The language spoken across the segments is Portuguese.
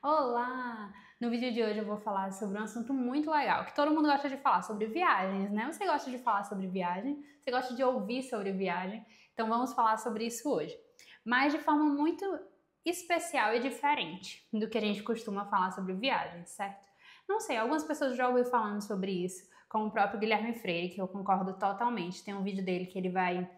Olá! No vídeo de hoje eu vou falar sobre um assunto muito legal, que todo mundo gosta de falar, sobre viagens, né? Você gosta de falar sobre viagem? Você gosta de ouvir sobre viagem? Então vamos falar sobre isso hoje. Mas de forma muito especial e diferente do que a gente costuma falar sobre viagem, certo? Não sei, algumas pessoas já ouviram falando sobre isso, como o próprio Guilherme Freire, que eu concordo totalmente. Tem um vídeo dele que ele vai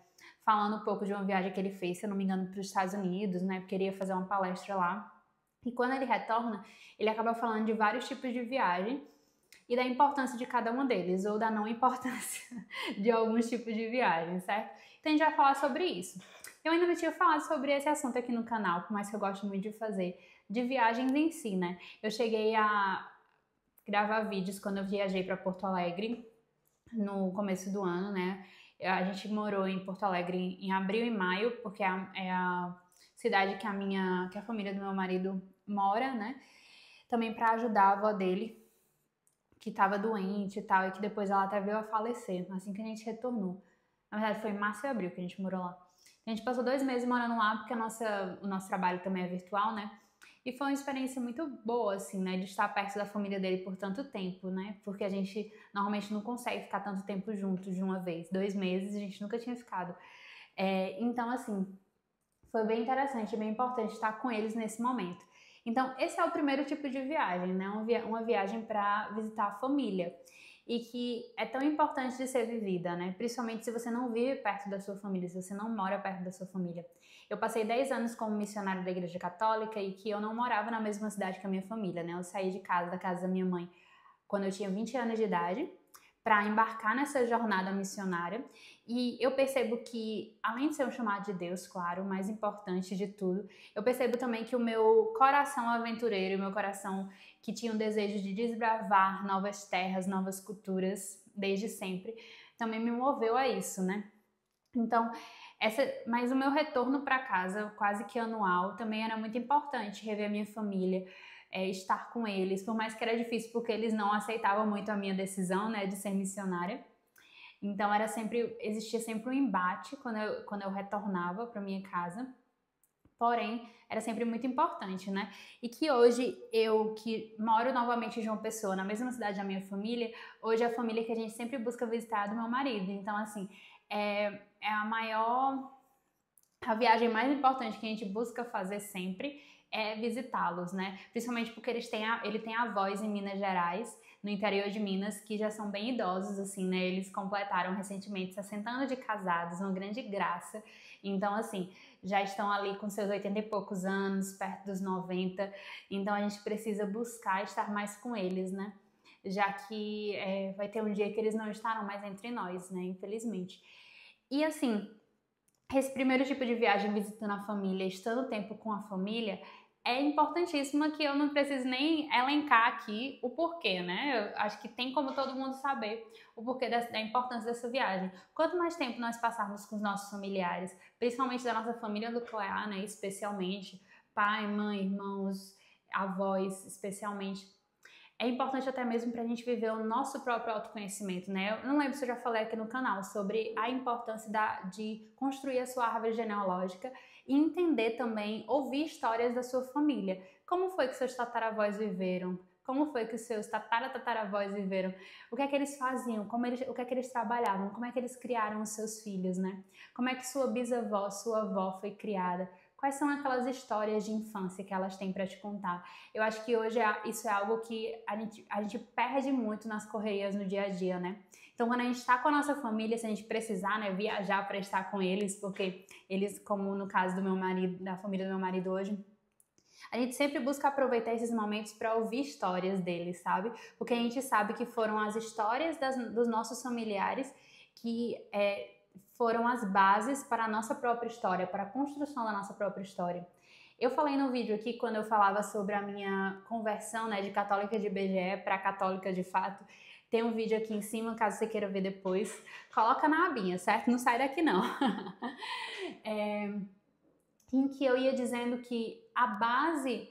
falando um pouco de uma viagem que ele fez, se eu não me engano, para os Estados Unidos, né? Porque ele ia fazer uma palestra lá. E quando ele retorna, ele acaba falando de vários tipos de viagem e da importância de cada um deles, ou da não importância de alguns tipos de viagem, certo? Então a gente vai falar sobre isso. Eu ainda não tinha falado sobre esse assunto aqui no canal, por mais que eu gosto muito de fazer, de viagens em si, né? Eu cheguei a gravar vídeos quando eu viajei para Porto Alegre no começo do ano, né? A gente morou em Porto Alegre em abril e maio, porque é a cidade que a família do meu marido mora, né? Também para ajudar a avó dele, que estava doente e tal, e que depois ela até veio a falecer, assim que a gente retornou. Na verdade, foi em março e abril que a gente morou lá. A gente passou 2 meses morando lá, porque o nosso trabalho também é virtual, né? E foi uma experiência muito boa, assim, né? De estar perto da família dele por tanto tempo, né? Porque a gente normalmente não consegue ficar tanto tempo juntos de uma vez. 2 meses a gente nunca tinha ficado. Então, assim, foi bem interessante, bem importante estar com eles nesse momento. Então, esse é o primeiro tipo de viagem, né? Uma viagem para visitar a família. E que é tão importante de ser vivida, né? Principalmente se você não vive perto da sua família, se você não mora perto da sua família. Eu passei 10 anos como missionária da Igreja Católica e que eu não morava na mesma cidade que a minha família, né? Eu saí de casa, da casa da minha mãe, quando eu tinha 20 anos de idade, para embarcar nessa jornada missionária. E eu percebo que, além de ser um chamado de Deus, claro, o mais importante de tudo, eu percebo também que o meu coração aventureiro, o meu coração que tinha um desejo de desbravar novas terras, novas culturas, desde sempre, também me moveu a isso, né? Então, mas o meu retorno para casa, quase que anual, também era muito importante, rever a minha família, estar com eles, por mais que era difícil, porque eles não aceitavam muito a minha decisão, né, de ser missionária. Então existia sempre um embate quando eu retornava para minha casa. Porém, era sempre muito importante, né? E que hoje eu, que moro novamente em João Pessoa, na mesma cidade da minha família, hoje é a família que a gente sempre busca visitar é do meu marido. Então, assim, é a viagem mais importante que a gente busca fazer sempre é visitá-los, né? Principalmente porque ele tem avós em Minas Gerais, no interior de Minas, que já são bem idosos, assim, né? Eles completaram recentemente 60 anos de casados, uma grande graça. Então, assim, já estão ali com seus 80 e poucos anos, perto dos 90. Então, a gente precisa buscar estar mais com eles, né? Já que vai ter um dia que eles não estarão mais entre nós, né? Infelizmente. E, assim, esse primeiro tipo de viagem visitando a família, estando tempo com a família, é importantíssima que eu não preciso nem elencar aqui o porquê, né? Eu acho que tem como todo mundo saber o porquê da importância dessa viagem. Quanto mais tempo nós passarmos com os nossos familiares, principalmente da nossa família nuclear, né? Especialmente pai, mãe, irmãos, avós, especialmente, é importante até mesmo para a gente viver o nosso próprio autoconhecimento, né? Eu não lembro se eu já falei aqui no canal sobre a importância de construir a sua árvore genealógica e entender também, ouvir histórias da sua família. Como foi que seus tataravós viveram? Como foi que os seus tataravós viveram? O que é que eles faziam? O que é que eles trabalhavam? Como é que eles criaram os seus filhos, né? Como é que sua bisavó, sua avó foi criada? Quais são aquelas histórias de infância que elas têm para te contar? Eu acho que hoje isso é algo que a gente perde muito nas correrias no dia a dia, né? Então, quando a gente está com a nossa família, se a gente precisar, né, viajar para estar com eles, porque eles, como no caso do meu marido, da família do meu marido hoje, a gente sempre busca aproveitar esses momentos para ouvir histórias deles, sabe? Porque a gente sabe que foram as histórias dos nossos familiares que foram as bases para a nossa própria história, para a construção da nossa própria história. Eu falei no vídeo aqui, quando eu falava sobre a minha conversão, né, de católica de IBGE para católica de fato, tem um vídeo aqui em cima, caso você queira ver depois. Coloca na abinha, certo? Não sai daqui não. Em que eu ia dizendo que a base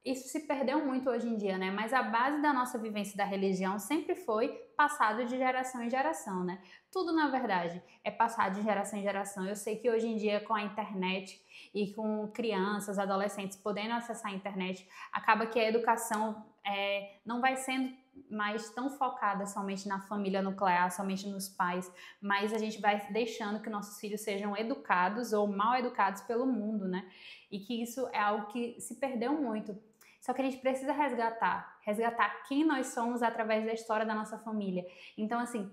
isso se perdeu muito hoje em dia, né? Mas a base da nossa vivência da religião sempre foi passado de geração em geração, né? Tudo, na verdade, é passado de geração em geração. Eu sei que hoje em dia, com a internet e com crianças, adolescentes podendo acessar a internet, acaba que a educação não vai sendo mais tão focada somente na família nuclear, somente nos pais, mas a gente vai deixando que nossos filhos sejam educados ou mal educados pelo mundo, né? E que isso é algo que se perdeu muito. Só que a gente precisa resgatar quem nós somos através da história da nossa família. Então, assim,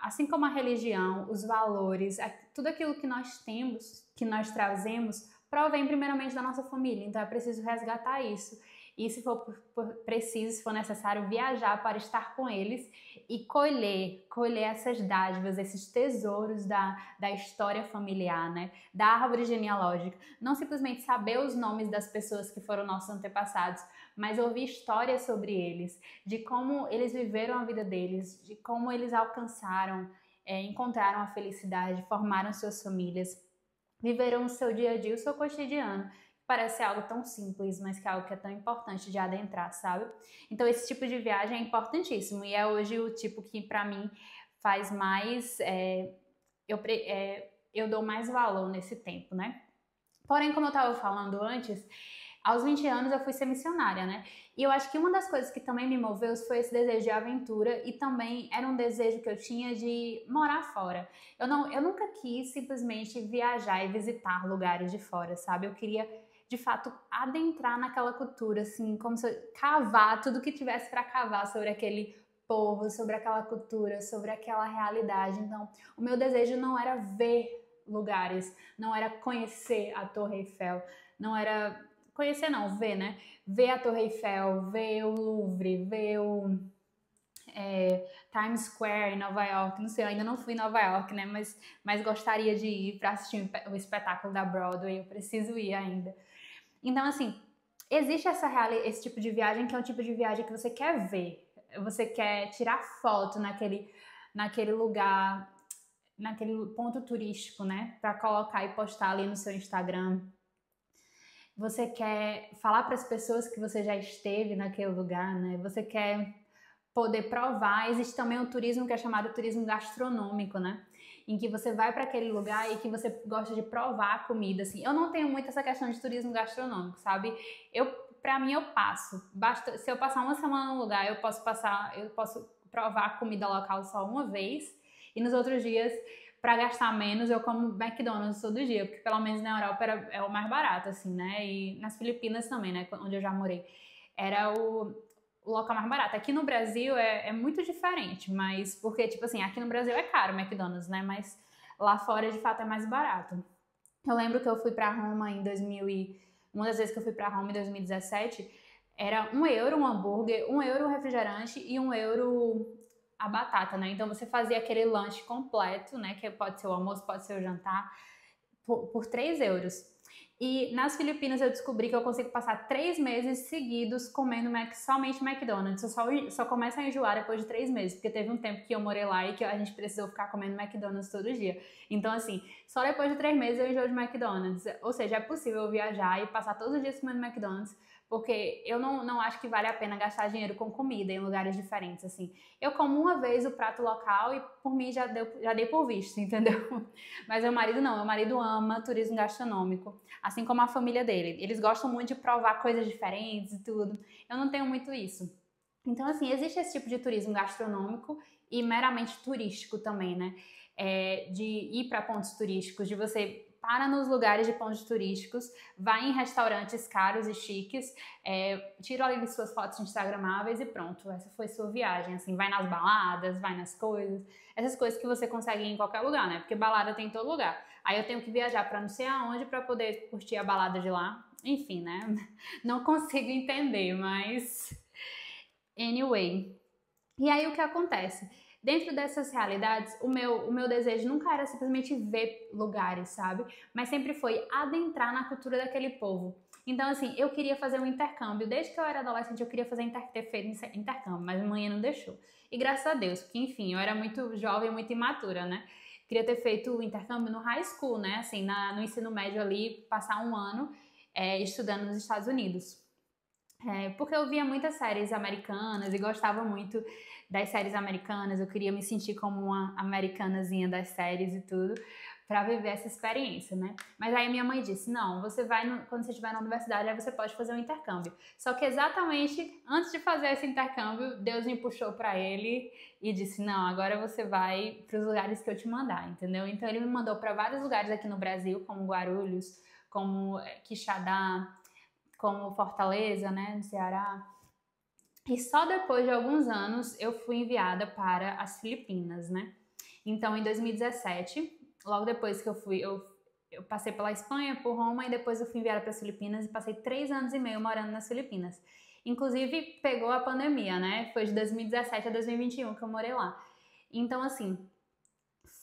assim como a religião, os valores, tudo aquilo que nós temos, que nós trazemos, provém primeiramente da nossa família. Então, é preciso resgatar isso. E se for preciso, se for necessário, viajar para estar com eles e colher essas dádivas, esses tesouros da história familiar, né? Da árvore genealógica. Não simplesmente saber os nomes das pessoas que foram nossos antepassados, mas ouvir histórias sobre eles, de como eles viveram a vida deles, de como eles alcançaram, encontraram a felicidade, formaram suas famílias, viveram o seu dia a dia, o seu cotidiano. Parece algo tão simples, mas que é algo que é tão importante de adentrar, sabe? Então esse tipo de viagem é importantíssimo e é hoje o tipo que para mim faz mais, eu dou mais valor nesse tempo, né? Porém, como eu estava falando antes, aos 20 anos eu fui ser missionária, né? E eu acho que uma das coisas que também me moveu foi esse desejo de aventura e também era um desejo que eu tinha de morar fora. Eu nunca quis simplesmente viajar e visitar lugares de fora, sabe? Eu queria de fato adentrar naquela cultura, assim, como se eu cavar tudo que tivesse para cavar sobre aquele povo, sobre aquela cultura, sobre aquela realidade. Então, o meu desejo não era ver lugares, não era conhecer a Torre Eiffel, não era conhecer não, ver, né? Ver a Torre Eiffel, ver o Louvre, ver o Times Square em Nova York, não sei, eu ainda não fui em Nova York, né? Mas gostaria de ir para assistir o espetáculo da Broadway, eu preciso ir ainda. Então, assim, existe esse tipo de viagem que é um tipo de viagem que você quer ver, você quer tirar foto naquele lugar, naquele ponto turístico, né? Para colocar e postar ali no seu Instagram. Você quer falar para as pessoas que você já esteve naquele lugar, né? Você quer poder provar. Existe também um turismo que é chamado turismo gastronômico, né? Em que você vai para aquele lugar e que você gosta de provar a comida, assim. Eu não tenho muito essa questão de turismo gastronômico, sabe? Para mim, eu passo. Basta, se eu passar uma semana num lugar, eu posso provar a comida local só uma vez e nos outros dias, para gastar menos, eu como McDonald's todo dia, porque pelo menos na Europa é o mais barato, assim, né? E nas Filipinas também, né? Onde eu já morei. Era o local mais barato. Aqui no Brasil é muito diferente, mas porque, tipo assim, aqui no Brasil é caro o McDonald's, né? Mas lá fora, de fato, é mais barato. Eu lembro que eu fui pra Roma em 2000 e... Uma das vezes que eu fui pra Roma em 2017, era €1 um hambúrguer, €1 o refrigerante e €1 a batata, né? Então você fazia aquele lanche completo, né? Que pode ser o almoço, pode ser o jantar, por €3. E nas Filipinas eu descobri que eu consigo passar 3 meses seguidos comendo somente McDonald's. Eu só começo a enjoar depois de 3 meses, porque teve um tempo que eu morei lá e que a gente precisou ficar comendo McDonald's todo dia. Então, assim, só depois de 3 meses eu enjoo de McDonald's. Ou seja, é possível viajar e passar todos os dias comendo McDonald's, porque eu não acho que vale a pena gastar dinheiro com comida em lugares diferentes, assim. Eu como uma vez o prato local e por mim já dei por visto, entendeu? Mas meu marido não, meu marido ama turismo gastronômico, assim como a família dele. Eles gostam muito de provar coisas diferentes e tudo. Eu não tenho muito isso. Então, assim, existe esse tipo de turismo gastronômico e meramente turístico também, né? De ir para pontos turísticos, de você para nos lugares de pontos turísticos, vai em restaurantes caros e chiques, tira ali suas fotos instagramáveis e pronto, essa foi sua viagem, assim, vai nas baladas, vai nas coisas, essas coisas que você consegue ir em qualquer lugar, né, porque balada tem em todo lugar, aí eu tenho que viajar para não sei aonde para poder curtir a balada de lá, enfim, né, não consigo entender, mas anyway. E aí o que acontece? Dentro dessas realidades, o meu desejo nunca era simplesmente ver lugares, sabe? Mas sempre foi adentrar na cultura daquele povo. Então, assim, eu queria fazer um intercâmbio. Desde que eu era adolescente, eu queria ter feito intercâmbio, mas minha mãe não deixou. E graças a Deus, porque, enfim, eu era muito jovem, muito imatura, né? Queria ter feito o intercâmbio no high school, né? Assim, no ensino médio ali, passar um ano estudando nos Estados Unidos. Porque eu via muitas séries americanas e gostava muito das séries americanas, eu queria me sentir como uma americanazinha das séries e tudo, para viver essa experiência, né? Mas aí minha mãe disse, não, você vai, quando você estiver na universidade, aí você pode fazer um intercâmbio. Só que exatamente antes de fazer esse intercâmbio, Deus me puxou para ele e disse, não, agora você vai para os lugares que eu te mandar, entendeu? Então ele me mandou para vários lugares aqui no Brasil, como Guarulhos, como Quixadá, como Fortaleza, né, no Ceará. E só depois de alguns anos eu fui enviada para as Filipinas, né? Então, em 2017, logo depois que eu passei pela Espanha, por Roma, e depois eu fui enviada para as Filipinas e passei 3 anos e meio morando nas Filipinas. Inclusive, pegou a pandemia, né? Foi de 2017 a 2021 que eu morei lá. Então, assim,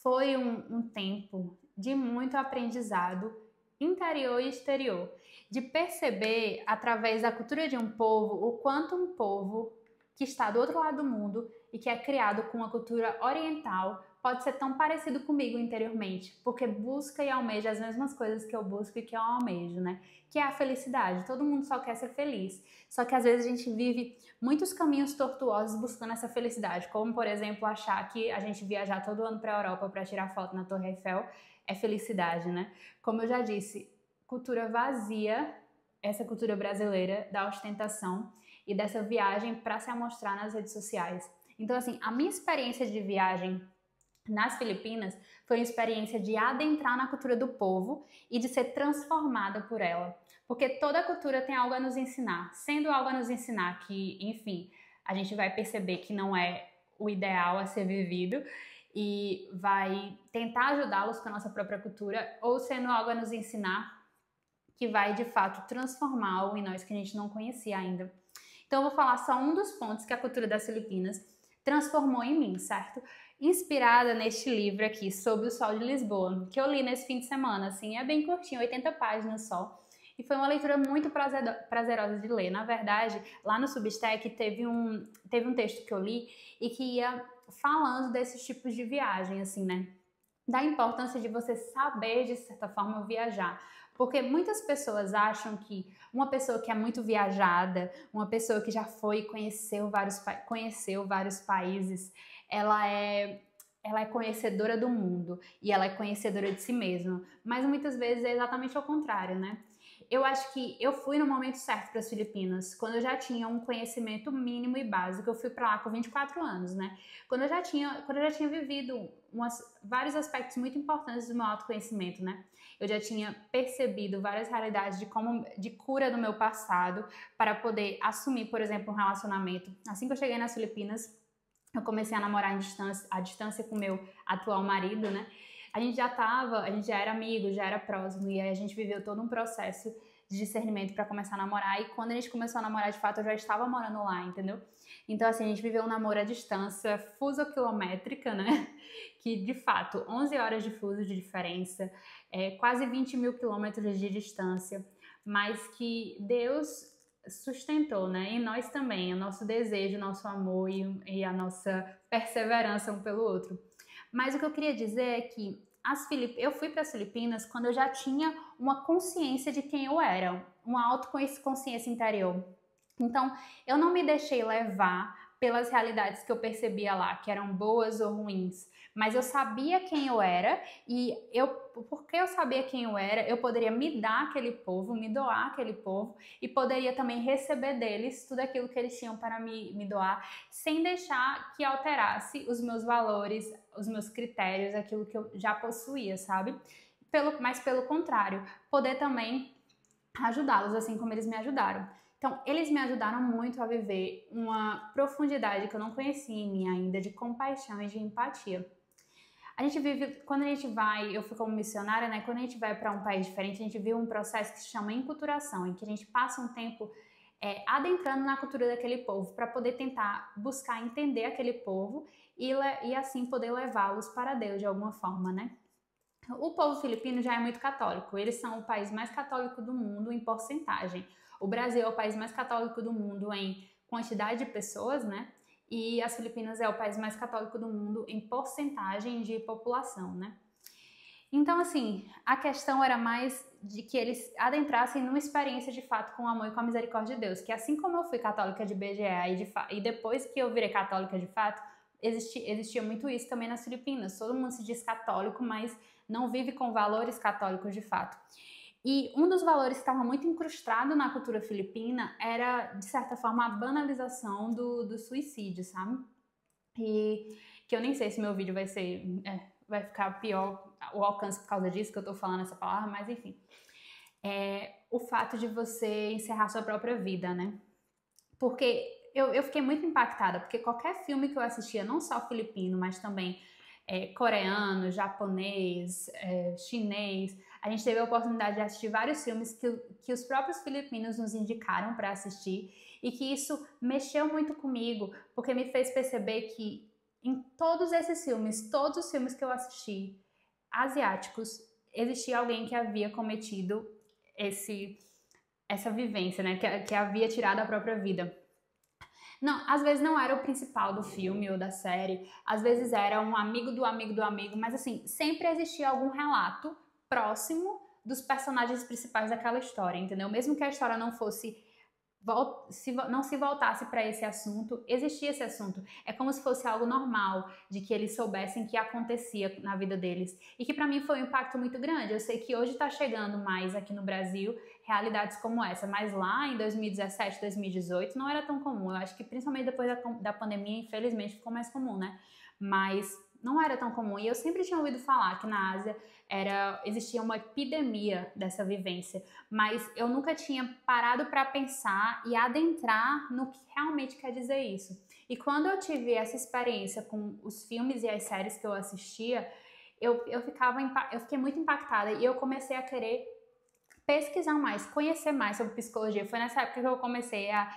foi um tempo de muito aprendizado interior e exterior, de perceber através da cultura de um povo o quanto um povo que está do outro lado do mundo e que é criado com uma cultura oriental pode ser tão parecido comigo interiormente, porque busca e almeja as mesmas coisas que eu busco e que eu almejo, né? Que é a felicidade. Todo mundo só quer ser feliz. Só que às vezes a gente vive muitos caminhos tortuosos buscando essa felicidade, como por exemplo achar que a gente viajar todo ano para a Europa para tirar foto na Torre Eiffel é felicidade, né? Como eu já disse, cultura vazia, essa cultura brasileira da ostentação e dessa viagem para se amostrar nas redes sociais. Então, assim, a minha experiência de viagem nas Filipinas foi uma experiência de adentrar na cultura do povo e de ser transformada por ela. Porque toda cultura tem algo a nos ensinar. Sendo algo a nos ensinar que, enfim, a gente vai perceber que não é o ideal a ser vivido e vai tentar ajudá-los com a nossa própria cultura, ou sendo algo a nos ensinar que vai, de fato, transformar algo em nós que a gente não conhecia ainda. Então, eu vou falar só um dos pontos que a cultura das Filipinas transformou em mim, certo? Inspirada neste livro aqui, Sob o Sol de Lisboa, que eu li nesse fim de semana, assim, é bem curtinho, 80 páginas só. E foi uma leitura muito prazerosa de ler. Na verdade, lá no Substack teve um texto que eu li e que ia falando desses tipos de viagem, assim, né? Da importância de você saber, de certa forma, viajar. Porque muitas pessoas acham que uma pessoa que é muito viajada, uma pessoa que já foi e conheceu vários países, ela é conhecedora do mundo e ela é conhecedora de si mesma. Mas muitas vezes é exatamente ao contrário, né? Eu acho que eu fui no momento certo para as Filipinas, quando eu já tinha um conhecimento mínimo e básico. Eu fui para lá com 24 anos, né? Quando eu já tinha vivido vários aspectos muito importantes do meu autoconhecimento, né? Eu já tinha percebido várias realidades de cura do meu passado para poder assumir, por exemplo, um relacionamento. Assim que eu cheguei nas Filipinas, eu comecei a namorar à distância com meu atual marido, né? A gente já era amigo, já era próximo, e aí a gente viveu todo um processo de discernimento para começar a namorar, e quando a gente começou a namorar, de fato, eu já estava morando lá, entendeu? Então, assim, a gente viveu um namoro à distância fuso-quilométrica, né? Que, de fato, 11 horas de fuso de diferença, quase 20 mil quilômetros de distância, mas que Deus sustentou, né? E nós também, o nosso desejo, o nosso amor e a nossa perseverança um pelo outro. Mas o que eu queria dizer é que eu fui para as Filipinas quando eu já tinha uma consciência de quem eu era, uma autoconsciência interior. Então, eu não me deixei levar pelas realidades que eu percebia lá, que eram boas ou ruins, mas eu sabia quem eu era e porque eu sabia quem eu era, eu poderia me dar aquele povo, me doar aquele povo e poderia também receber deles tudo aquilo que eles tinham para me doar, sem deixar que alterasse os meus valores, os meus critérios, aquilo que eu já possuía, sabe? Mas pelo contrário, poder também ajudá-los assim como eles me ajudaram. Então, eles me ajudaram muito a viver uma profundidade que eu não conhecia em mim ainda, de compaixão e de empatia. A gente vive, quando a gente vai, eu fui como missionária, né? Quando a gente vai para um país diferente, a gente vive um processo que se chama enculturação, em que a gente passa um tempo adentrando na cultura daquele povo para poder tentar buscar entender aquele povo e assim poder levá-los para Deus de alguma forma, né? O povo filipino já é muito católico, eles são o país mais católico do mundo em porcentagem. O Brasil é o país mais católico do mundo em quantidade de pessoas, né? E as Filipinas é o país mais católico do mundo em porcentagem de população, né? Então, assim, a questão era mais de que eles adentrassem numa experiência de fato com o amor e com a misericórdia de Deus. Que assim como eu fui católica de BGA e depois que eu virei católica de fato, existia muito isso também nas Filipinas. Todo mundo se diz católico, mas não vive com valores católicos de fato. E um dos valores que estava muito incrustado na cultura filipina era, de certa forma, a banalização do suicídio, sabe? E que eu nem sei se meu vídeo vai ficar pior o alcance por causa disso, que eu tô falando essa palavra, mas enfim. O fato de você encerrar sua própria vida, né? Porque eu fiquei muito impactada, porque qualquer filme que eu assistia, não só filipino, mas também coreano, japonês, chinês, a gente teve a oportunidade de assistir vários filmes que os próprios filipinos nos indicaram para assistir e que isso mexeu muito comigo, porque me fez perceber que em todos os filmes que eu assisti, asiáticos, existia alguém que havia cometido essa vivência, né? Que havia tirado a própria vida. Não, às vezes não era o principal do filme ou da série, às vezes era um amigo do amigo do amigo, mas assim, sempre existia algum relato próximo dos personagens principais daquela história, entendeu? Mesmo que a história não se voltasse para esse assunto, existia esse assunto. É como se fosse algo normal, de que eles soubessem que acontecia na vida deles. E que para mim foi um impacto muito grande. Eu sei que hoje está chegando mais aqui no Brasil realidades como essa, mas lá em 2017, 2018 não era tão comum. Eu acho que principalmente depois da pandemia, infelizmente, ficou mais comum, né? Mas não era tão comum. E eu sempre tinha ouvido falar que na Ásia existia uma epidemia dessa vivência, mas eu nunca tinha parado para pensar e adentrar no que realmente quer dizer isso. E quando eu tive essa experiência com os filmes e as séries que eu assistia, eu fiquei muito impactada e eu comecei a querer pesquisar mais, conhecer mais sobre psicologia. Foi nessa época que eu comecei a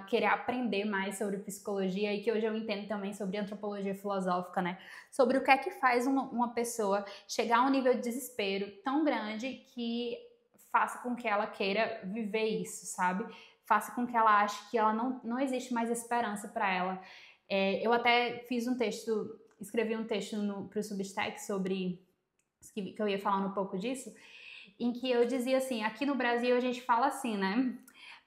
querer aprender mais sobre psicologia e que hoje eu entendo também sobre antropologia filosófica, né? Sobre o que é que faz uma pessoa chegar a um nível de desespero tão grande que faça com que ela queira viver isso, sabe? Faça com que ela ache que ela não existe mais esperança para ela. Eu até escrevi um texto para o Substack sobre que eu ia falando um pouco disso, em que eu dizia assim, aqui no Brasil a gente fala assim, né?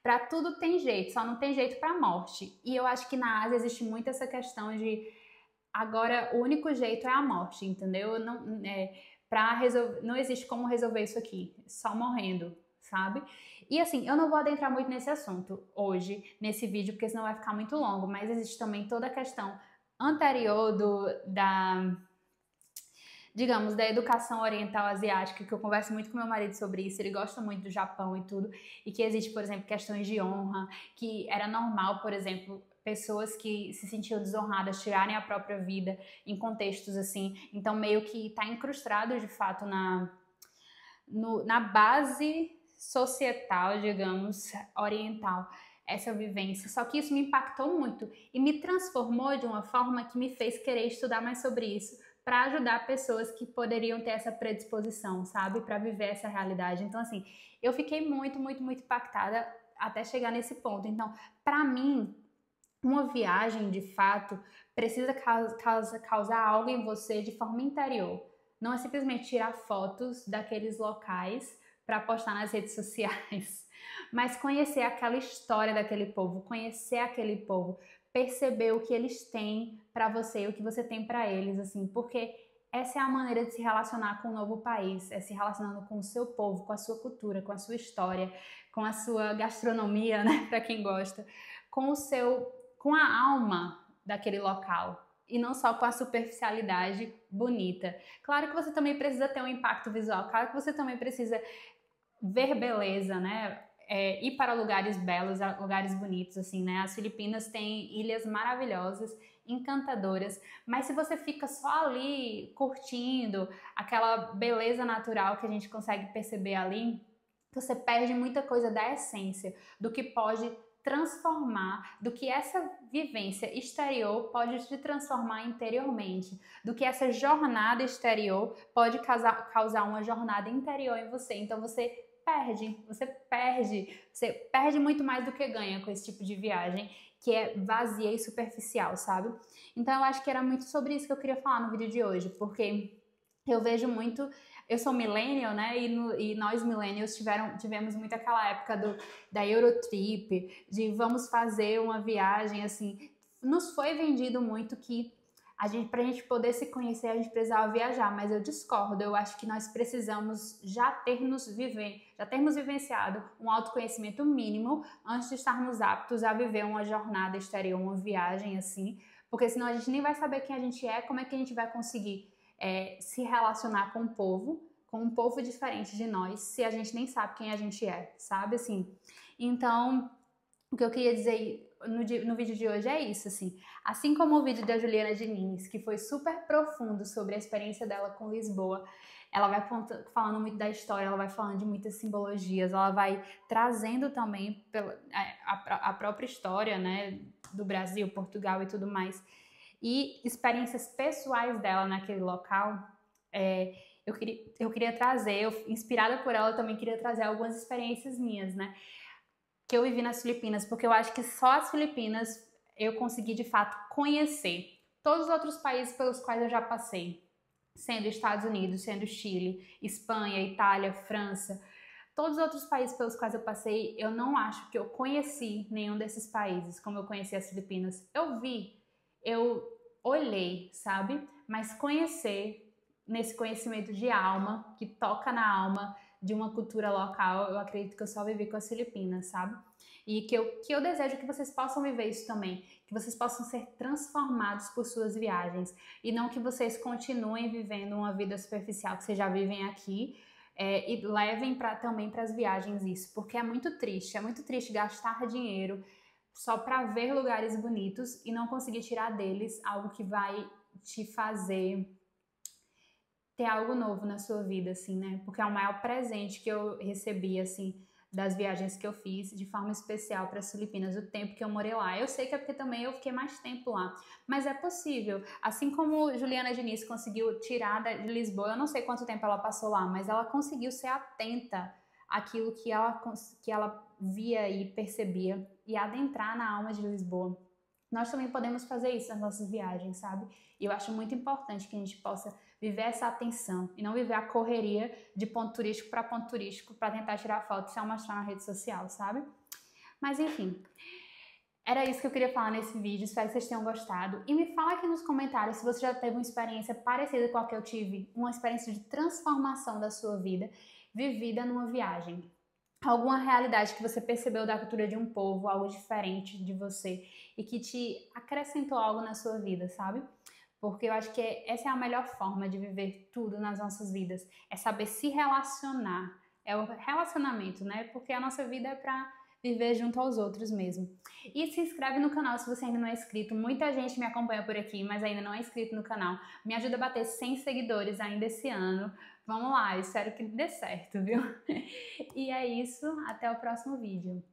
Para tudo tem jeito, só não tem jeito para a morte. E eu acho que na Ásia existe muito essa questão de agora o único jeito é a morte, entendeu? Não existe como resolver isso aqui, só morrendo, sabe? E assim, eu não vou adentrar muito nesse assunto hoje, nesse vídeo, porque senão vai ficar muito longo, mas existe também toda a questão anterior digamos, da educação oriental asiática, que eu converso muito com meu marido sobre isso, ele gosta muito do Japão e tudo, e que existe, por exemplo, questões de honra, que era normal, por exemplo, pessoas que se sentiam desonradas tirarem a própria vida em contextos assim, então meio que está incrustado de fato na base societal, digamos, oriental, essa vivência. Só que isso me impactou muito e me transformou de uma forma que me fez querer estudar mais sobre isso, para ajudar pessoas que poderiam ter essa predisposição, sabe? Para viver essa realidade. Então, assim, eu fiquei muito, muito, muito impactada até chegar nesse ponto. Então, para mim, uma viagem, de fato, precisa causar algo em você de forma interior. Não é simplesmente tirar fotos daqueles locais para postar nas redes sociais, mas conhecer aquela história daquele povo, conhecer aquele povo, perceber o que eles têm para você e o que você tem para eles, assim, porque essa é a maneira de se relacionar com um novo país, é se relacionando com o seu povo, com a sua cultura, com a sua história, com a sua gastronomia, né, para quem gosta, com a alma daquele local e não só com a superficialidade bonita. Claro que você também precisa ter um impacto visual, claro que você também precisa ver beleza, né? Ir para lugares belos, lugares bonitos, assim, né? As Filipinas têm ilhas maravilhosas, encantadoras, mas se você fica só ali curtindo aquela beleza natural que a gente consegue perceber ali, você perde muita coisa da essência, do que pode transformar, do que essa vivência exterior pode te transformar interiormente, do que essa jornada exterior pode causar uma jornada interior em você. Então você perde muito mais do que ganha com esse tipo de viagem, que é vazia e superficial, sabe? Então eu acho que era muito sobre isso que eu queria falar no vídeo de hoje, porque eu vejo muito eu sou millennial, né? E nós millennials tivemos muito aquela época da Eurotrip, de vamos fazer uma viagem, assim. Nos foi vendido muito que pra gente poder se conhecer, a gente precisava viajar, mas eu discordo. Eu acho que nós precisamos já termos vivenciado um autoconhecimento mínimo antes de estarmos aptos a viver uma jornada exterior, uma viagem assim, porque senão a gente nem vai saber quem a gente é, como é que a gente vai conseguir se relacionar com um povo diferente de nós, se a gente nem sabe quem a gente é, sabe, assim. Então, o que eu queria dizer no vídeo de hoje é isso, assim como o vídeo da Juliana Diniz, que foi super profundo sobre a experiência dela com Lisboa, ela vai falando muito da história, ela vai falando de muitas simbologias, ela vai trazendo também a própria história, né, do Brasil, Portugal e tudo mais, e experiências pessoais dela naquele local. Eu queria trazer, inspirada por ela, eu também queria trazer algumas experiências minhas, né, que eu vivi nas Filipinas, porque eu acho que só as Filipinas eu consegui de fato conhecer. Todos os outros países pelos quais eu já passei, sendo Estados Unidos, sendo Chile, Espanha, Itália, França, todos os outros países pelos quais eu passei, eu não acho que eu conheci nenhum desses países como eu conheci as Filipinas. Eu vi, eu olhei, sabe? Mas conhecer, nesse conhecimento de alma, que toca na alma, de uma cultura local, eu acredito que eu só vivi com as Filipinas, sabe? E que eu desejo que vocês possam viver isso também, que vocês possam ser transformados por suas viagens e não que vocês continuem vivendo uma vida superficial que vocês já vivem aqui, e levem também para as viagens isso, porque é muito triste gastar dinheiro só para ver lugares bonitos e não conseguir tirar deles algo que vai te fazer ter algo novo na sua vida, assim, né? Porque é o maior presente que eu recebi, assim, das viagens que eu fiz, de forma especial para as Filipinas, o tempo que eu morei lá. Eu sei que é porque também eu fiquei mais tempo lá, mas é possível. Assim como Juliana Diniz conseguiu tirar de Lisboa, eu não sei quanto tempo ela passou lá, mas ela conseguiu ser atenta àquilo que ela via e percebia e adentrar na alma de Lisboa. Nós também podemos fazer isso nas nossas viagens, sabe? E eu acho muito importante que a gente possa viver essa atenção e não viver a correria de ponto turístico para tentar tirar foto e só mostrar na rede social, sabe? Mas enfim, era isso que eu queria falar nesse vídeo, espero que vocês tenham gostado. E me fala aqui nos comentários se você já teve uma experiência parecida com a que eu tive, uma experiência de transformação da sua vida, vivida numa viagem. Alguma realidade que você percebeu da cultura de um povo, algo diferente de você e que te acrescentou algo na sua vida, sabe? Porque eu acho que essa é a melhor forma de viver tudo nas nossas vidas, é saber se relacionar, é o relacionamento, né? Porque a nossa vida é pra viver junto aos outros mesmo. E se inscreve no canal se você ainda não é inscrito. Muita gente me acompanha por aqui, mas ainda não é inscrito no canal. Me ajuda a bater 100 seguidores ainda esse ano. Vamos lá, eu espero que dê certo, viu? E é isso, até o próximo vídeo.